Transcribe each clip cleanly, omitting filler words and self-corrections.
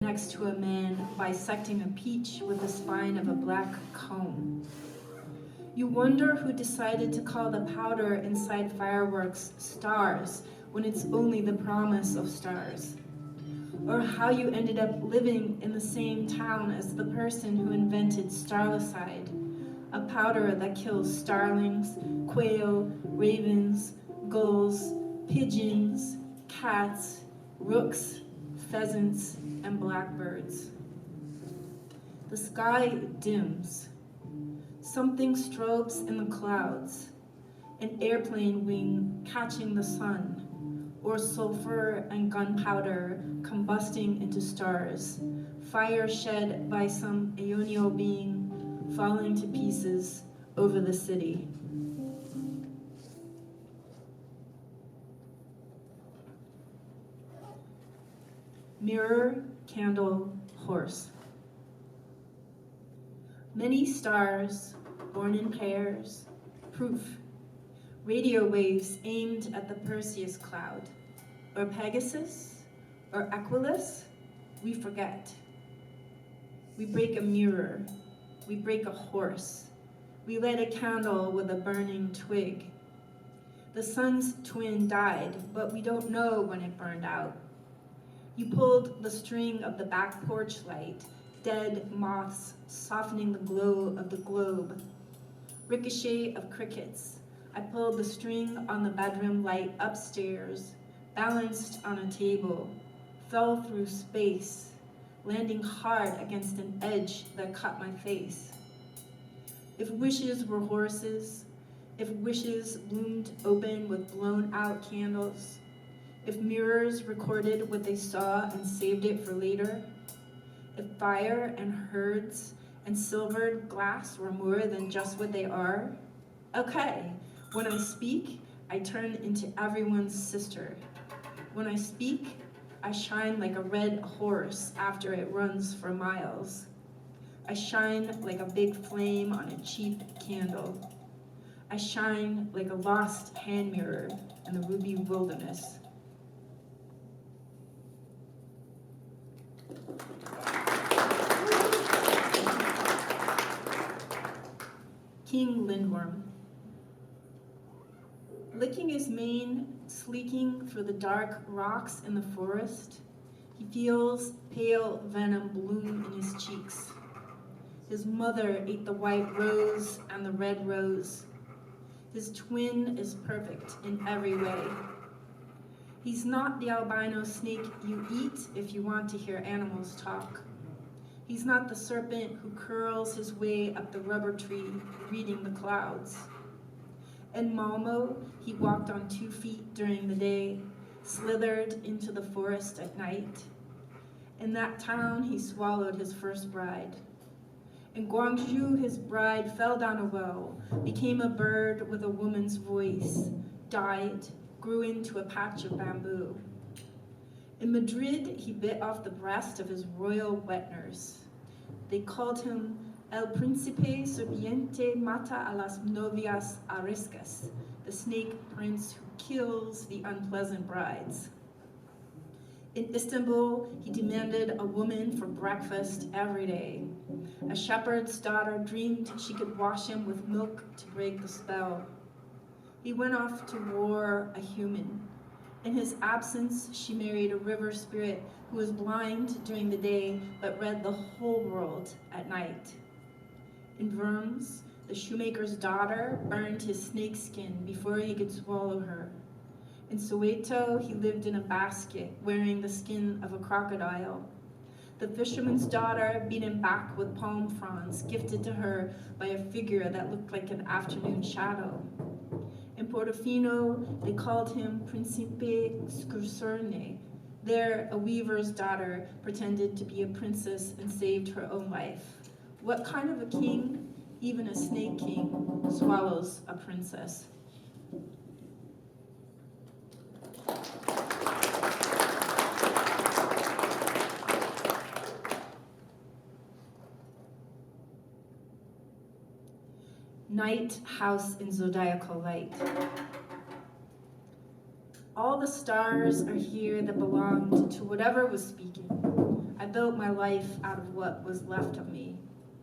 next to a man bisecting a peach with the spine of a black comb. You wonder who decided to call the powder inside fireworks stars when it's only the promise of stars. Or how you ended up living in the same town as the person who invented Starlicide, a powder that kills starlings, quail, ravens, gulls, pigeons, cats, rooks, pheasants, and blackbirds. The sky dims. Something strobes in the clouds, an airplane wing catching the sun, or sulfur and gunpowder combusting into stars, fire shed by some aeonial being falling to pieces over the city. Mirror, candle, horse. Many stars, born in pairs, proof, radio waves aimed at the Perseus cloud, or Pegasus, or Aquilus, we forget. We break a mirror, we break a horse, we light a candle with a burning twig. The sun's twin died, but we don't know when it burned out. You pulled the string of the back porch light, dead moths softening the glow of the globe. Ricochet of crickets. I pulled the string on the bedroom light upstairs, balanced on a table, fell through space, landing hard against an edge that cut my face. If wishes were horses, if wishes bloomed open with blown out candles, if mirrors recorded what they saw and saved it for later, if fire and herds and silvered glass were more than just what they are, okay, when I speak, I turn into everyone's sister. When I speak, I shine like a red horse after it runs for miles. I shine like a big flame on a cheap candle. I shine like a lost hand mirror in the ruby wilderness. King Lindworm. Licking his mane, sleeking through the dark rocks in the forest, he feels pale venom bloom in his cheeks. His mother ate the white rose and the red rose. His twin is perfect in every way. He's not the albino snake you eat if you want to hear animals talk. He's not the serpent who curls his way up the rubber tree, reading the clouds. In Malmo, he walked on 2 feet during the day, slithered into the forest at night. In that town, he swallowed his first bride. In Guangzhou, his bride fell down a well, became a bird with a woman's voice, died, grew into a patch of bamboo. In Madrid, he bit off the breast of his royal wet nurse. They called him El Príncipe Serpiente Mata a las Novias Ariscas, the snake prince who kills the unpleasant brides. In Istanbul, he demanded a woman for breakfast every day. A shepherd's daughter dreamed she could wash him with milk to break the spell. He went off to war a human. In his absence, she married a river spirit who was blind during the day but read the whole world at night. In Worms, the shoemaker's daughter burned his snakeskin before he could swallow her. In Soweto, he lived in a basket wearing the skin of a crocodile. The fisherman's daughter beat him back with palm fronds gifted to her by a figure that looked like an afternoon shadow. In Portofino, they called him Principe Scurserne. There, a weaver's daughter pretended to be a princess and saved her own life. What kind of a king, even a snake king, swallows a princess? Night house in zodiacal light. All the stars are here that belonged to whatever was speaking. I I built my life out of what was left of me.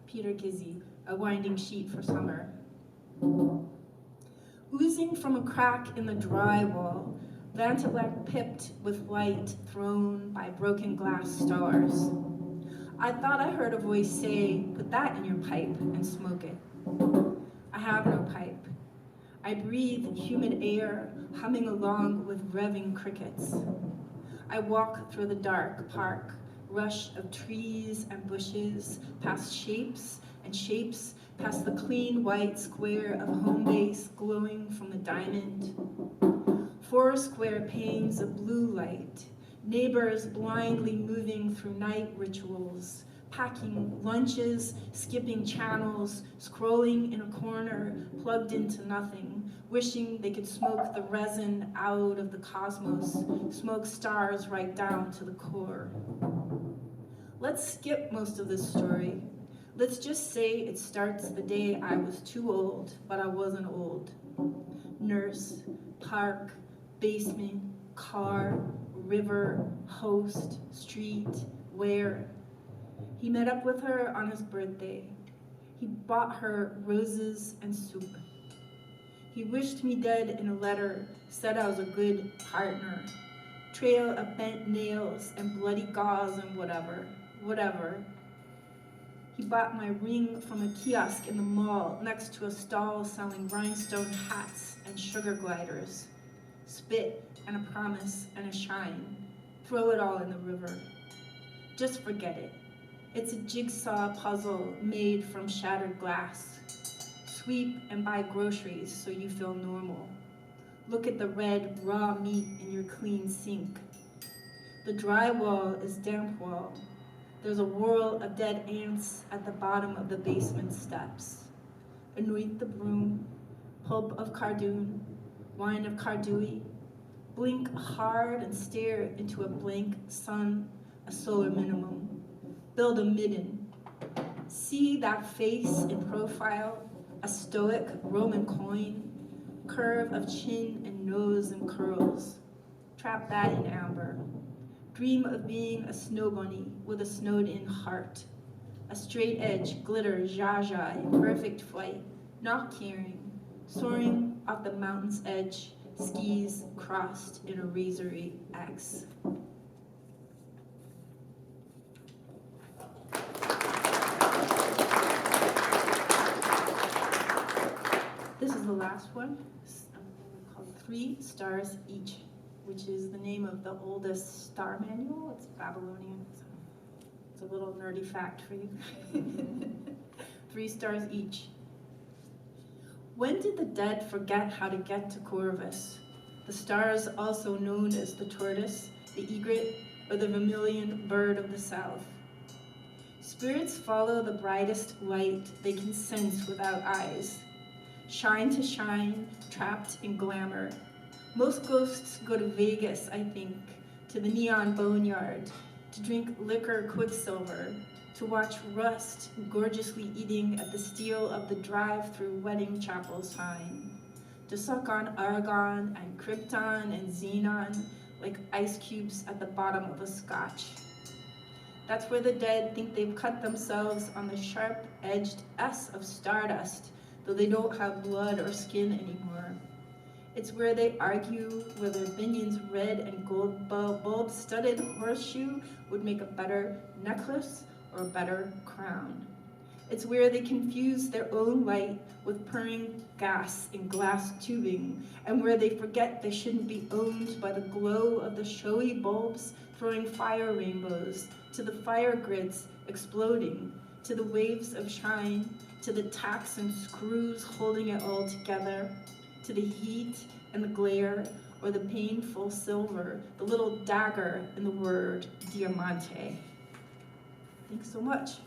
Peter Gizzi, A Winding Sheet for Summer. Oozing from a crack in the drywall, Vantablack pipped with light thrown by broken glass stars. I thought I heard a voice say, "Put that in your pipe and smoke it." I have no pipe. I breathe humid air, humming along with revving crickets. I walk through the dark park, rush of trees and bushes, past shapes and shapes, past the clean white square of home base glowing from the diamond. 4 square panes of blue light, neighbors blindly moving through night rituals, packing lunches, skipping channels, scrolling in a corner, plugged into nothing, wishing they could smoke the resin out of the cosmos, smoke stars right down to the core. Let's skip most of this story. Let's just say it starts the day I was too old, but I wasn't old. Nurse, park, basement, car, river, host, street, where. He met up with her on his birthday. He bought her roses and soup. He wished me dead in a letter, said I was a good partner. Trail of bent nails and bloody gauze and whatever. He bought my ring from a kiosk in the mall next to a stall selling rhinestone hats and sugar gliders. Spit and a promise and a shine. Throw it all in the river. Just forget it. It's a jigsaw puzzle made from shattered glass. Sweep and buy groceries so you feel normal. Look at the red, raw meat in your clean sink. The drywall is damp wall. There's a whirl of dead ants at the bottom of the basement steps. Anoint the broom, pulp of cardoon, wine of Cardui. Blink hard and stare into a blank sun, a solar minimum. Build a midden. See that face in profile, a stoic Roman coin, curve of chin and nose and curls. Trap that in amber. Dream of being a snow bunny with a snowed-in heart. A straight edge, glitter, zha-zha in perfect flight, not caring, soaring off the mountain's edge, skis crossed in a razory X. This is the last one, called 3 Stars Each, which is the name of the oldest star manual. It's Babylonian. It's a little nerdy fact for you. 3 stars each. When did the dead forget how to get to Corvus? The stars also known as the tortoise, the egret, or the vermilion bird of the south. Spirits follow the brightest light they can sense without eyes. Shine to shine, trapped in glamour. Most ghosts go to Vegas, I think, to the neon boneyard, to drink liquor quicksilver, to watch rust gorgeously eating at the steel of the drive-through wedding chapel sign, to suck on argon and krypton and xenon like ice cubes at the bottom of a scotch. That's where the dead think they've cut themselves on the sharp-edged S of stardust, though they don't have blood or skin anymore. It's where they argue whether Binion's red and gold bulb-studded horseshoe would make a better necklace or a better crown. It's where they confuse their own light with purring gas in glass tubing, and where they forget they shouldn't be owned by the glow of the showy bulbs throwing fire rainbows, to the fire grids exploding, to the waves of shine, to the tacks and screws holding it all together, to the heat and the glare, or the painful silver, the little dagger in the word diamante. Thanks so much.